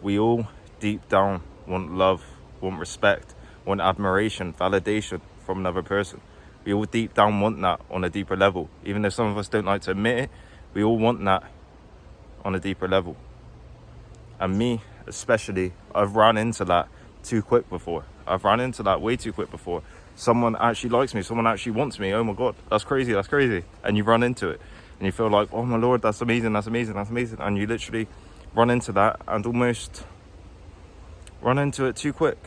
We all deep down want love, want respect, want admiration, validation from another person. We all deep down want that on a deeper level. Even though some of us don't like to admit it, we all want that on a deeper level. And me, especially, I've run into that too quick before. I've run into that way too quick before. Someone actually likes me, someone actually wants me. Oh my God, that's crazy, that's crazy. And you run into it. And you feel like, oh my Lord, that's amazing, that's amazing, that's amazing. And you literally run into that and almost run into it too quick.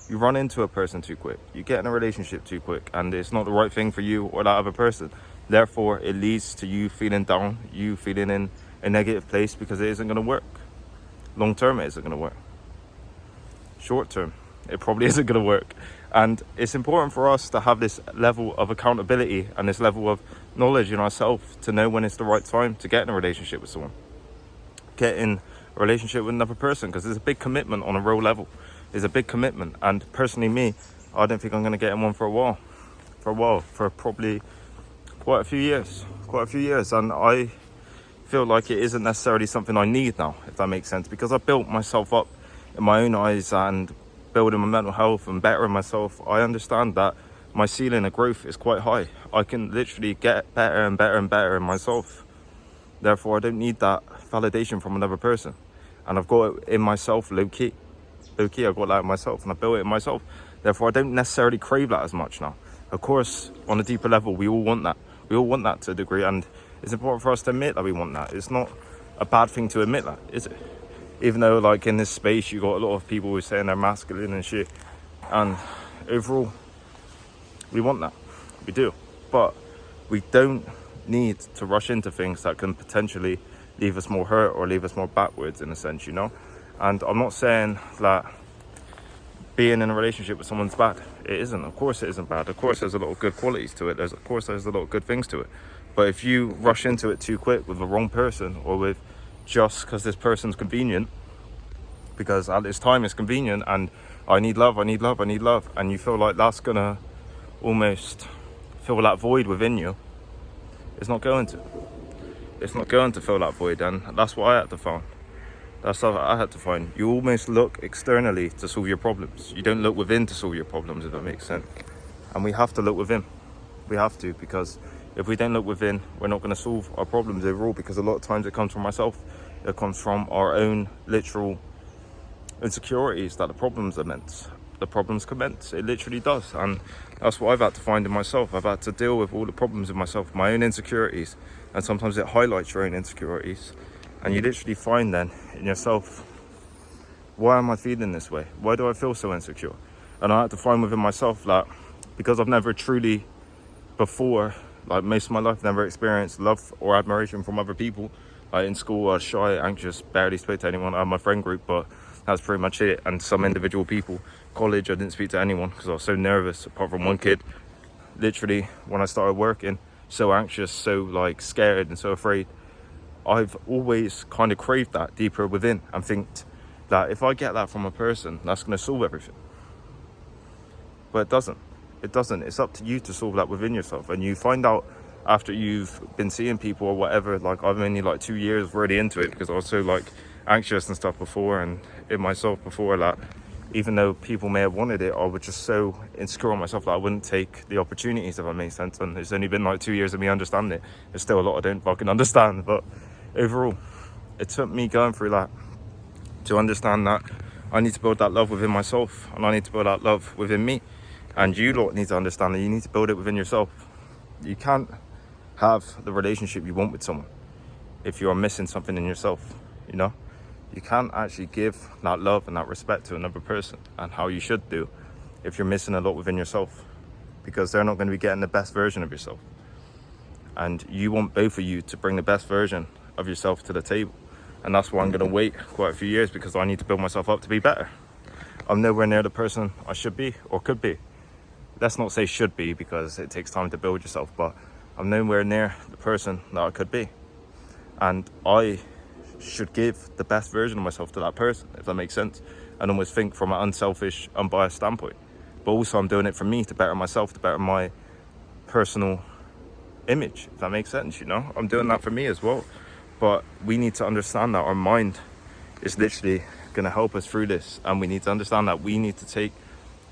You run into a person too quick. You get in a relationship too quick. And it's not the right thing for you or that other person. Therefore, it leads to you feeling down, you feeling in a negative place because it isn't going to work. Long term, it isn't going to work. Short term, it probably isn't going to work. And it's important for us to have this level of accountability and this level of knowledge in ourselves to know when it's the right time to get in a relationship with someone. Get in a relationship with another person, because there's a big commitment on a real level. There's a big commitment. And personally, me, I don't think I'm going to get in one for a while. For probably quite a few years. And I feel like it isn't necessarily something I need now, if that makes sense, because I've built myself up in my own eyes and building my mental health and bettering myself. I understand that my ceiling of growth is quite high. I can literally get better and better and better in myself. Therefore, I don't need that validation from another person. And I've got it in myself, low-key. Low-key, I've got that in myself and I built it in myself. Therefore, I don't necessarily crave that as much now. Of course, on a deeper level, we all want that. We all want that to a degree, and it's important for us to admit that we want that. It's not a bad thing to admit that, is it? Even though, like, in this space, you got a lot of people who are saying they're masculine and shit. And overall, we want that. We do. But we don't need to rush into things that can potentially leave us more hurt or leave us more backwards, in a sense, you know? And I'm not saying that being in a relationship with someone's bad. It isn't. Of course it isn't bad. Of course there's a lot of good qualities to it. There's a lot of good things to it. But if you rush into it too quick with the wrong person, or with just because this person's convenient, because at this time it's convenient and I need love, and you feel like that's gonna almost fill that void within you, it's not going to. It's not going to fill that void, and that's what I had to find. That's what I had to find. You almost look externally to solve your problems. You don't look within to solve your problems, if that makes sense. And we have to look within. We have to, because if we don't look within, we're not going to solve our problems overall, because a lot of times it comes from ourselves. It comes from our own literal insecurities that the problems are meant. The problems commence. It literally does. And that's what I've had to find in myself. I've had to deal with all the problems in myself, my own insecurities. And sometimes it highlights your own insecurities. And you literally find then in yourself, why am I feeling this way? Why do I feel so insecure? And I had to find within myself that because I've never truly before, like most of my life, never experienced love or admiration from other people. Like in school, I was shy, anxious, barely spoke to anyone. I had my friend group, but that's pretty much it. And some individual people. College, I didn't speak to anyone because I was so nervous, apart from one kid. Literally, when I started working, so anxious, so like scared and so afraid. I've always kind of craved that deeper within and think that if I get that from a person, that's going to solve everything. But it doesn't. It doesn't. It's up to you to solve that within yourself. And you find out after you've been seeing people or whatever, like I've only like 2 years really into it because I was so like anxious and stuff before, and in myself before that, even though people may have wanted it, I was just so insecure on myself that I wouldn't take the opportunities, if that makes sense. And it's only been like 2 years of me understanding it. There's still a lot I don't fucking understand, but overall, it took me going through that to understand that I need to build that love within myself, and I need to build that love within me. And you lot need to understand that you need to build it within yourself. You can't have the relationship you want with someone if you are missing something in yourself, you know? You can't actually give that love and that respect to another person, and how you should do, if you're missing a lot within yourself, because they're not going to be getting the best version of yourself. And you want both of you to bring the best version of yourself to the table. And that's why I'm going to wait quite a few years, because I need to build myself up to be better. I'm nowhere near the person I should be or could be. Let's not say should be, because it takes time to build yourself, but I'm nowhere near the person that I could be. And I should give the best version of myself to that person, if that makes sense, and almost think from an unselfish, unbiased standpoint. But also I'm doing it for me, to better myself, to better my personal image, if that makes sense, you know? I'm doing that for me as well. But we need to understand that our mind It's literally going to help us through this, and we need to understand that we need to take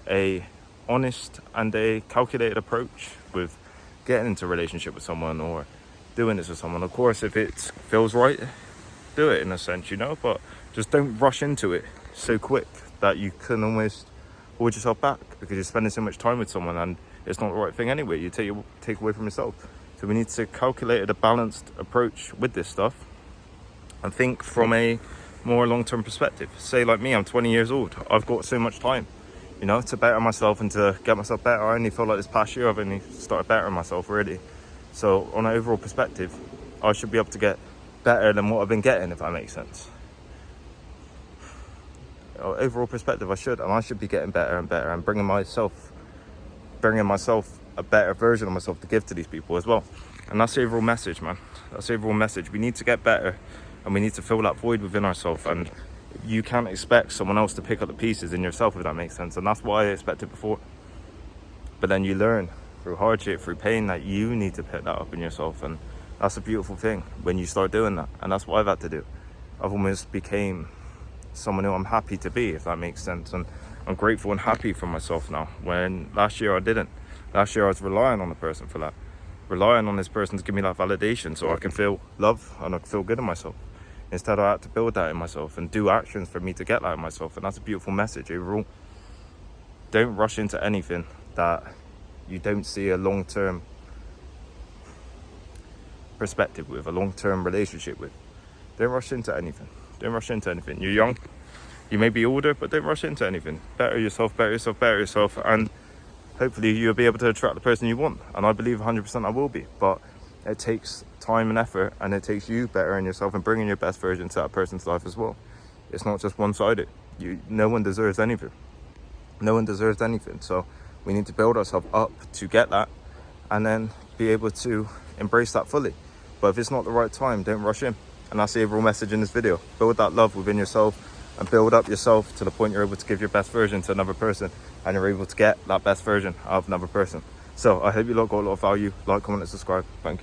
a honest and a calculated approach with getting into a relationship with someone or doing this with someone. Of course, if it feels right, do it in a sense, but just don't rush into it so quick that you can almost hold yourself back because you're spending so much time with someone and it's not the right thing anyway. You take away from yourself. So we need to calculate a balanced approach with this stuff and think from a more long-term perspective. Say like me, I'm 20 years old. I've got so much time, to better myself and to get myself better. I only feel like this past year I've only started bettering myself really. So on an overall perspective, I should be able to get better than what I've been getting, if that makes sense. Overall perspective, I should be getting better and better and bringing myself a better version of myself to give to these people as well. And that's the overall message, man. That's the overall message. We need to get better and we need to fill that void within ourselves, and you can't expect someone else to pick up the pieces in yourself, if that makes sense. And that's what I expected before, but then you learn through hardship, through pain, that you need to pick that up in yourself. And that's a beautiful thing when you start doing that. And that's what I've had to do. I've almost became someone who I'm happy to be, if that makes sense. And I'm grateful and happy for myself now, when last year I didn't. Last year I was relying on the person for that, relying on this person to give me that validation so I can feel love and I can feel good in myself. Instead, I had to build that in myself and do actions for me to get that in myself. And that's a beautiful message overall. Don't rush into anything that you don't see a long-term perspective with, a long-term relationship with. Don't rush into anything. Don't rush into anything. You're young. You may be older, but don't rush into anything. Better yourself, better yourself, better yourself. And hopefully you'll be able to attract the person you want. And I believe 100% I will be. But it takes time and effort, and it takes you bettering yourself and bringing your best version to that person's life as well. It's not just one-sided. No one deserves anything. No one deserves anything. So we need to build ourselves up to get that and then be able to embrace that fully. But if it's not the right time, don't rush in. And that's the overall message in this video. Build that love within yourself and build up yourself to the point you're able to give your best version to another person, and you're able to get that best version of another person. So I hope you lot got a lot of value. Like, comment and subscribe. Thank you.